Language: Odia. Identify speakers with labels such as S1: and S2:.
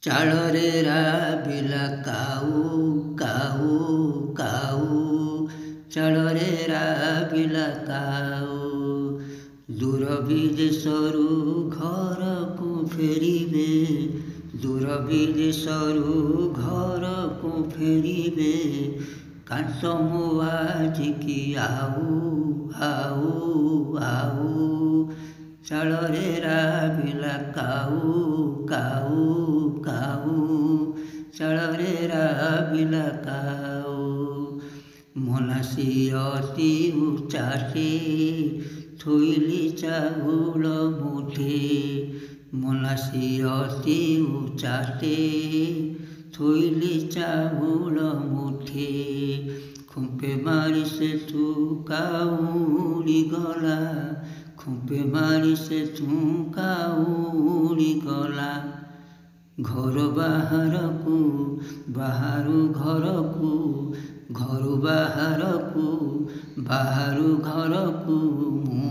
S1: ଚାଳରେ ରାବିଲା କାଉ କାଉ କାଉ, ଚାଳରେ ରାବିଲା କାଉ। ଦୂର ବିଦେଶରୁ ଘରକୁ ଫେରିବେ, ଦୂର ବିଦେଶରୁ ଘରକୁ ଫେରିବେ। କାଶ ମୁଁ ଆଜିକି ଆଉ ଆଉ ଆଉ, ଚାଳରେ ରାବିଲା କାଉ କାଉ କାଉ, ଚାଳରେ ରାବିଲା କାଉ। ମନାସି ଅତି ଉଚାଟେ ଥୋଇଲି ଚାଉଳ ମୁଠେ, ମନାସି ଅତି ଉଚାଟେ ଥୋଇଲି ଚାଉଳ ମୁଠେ। ଖୁମ୍ପେ ମାରି ସେଠୁ କାଉଡ଼ି ଗଲା, ଖୁମ୍ପେ ମାରି ସେଠୁ କାଉଡ଼ି ଗଲା। ଘର ବାହାରକୁ ବାହାରୁ ଘରକୁ, ଘରୁ ବାହାରକୁ ବାହାରୁ ଘରକୁ ମୁଁ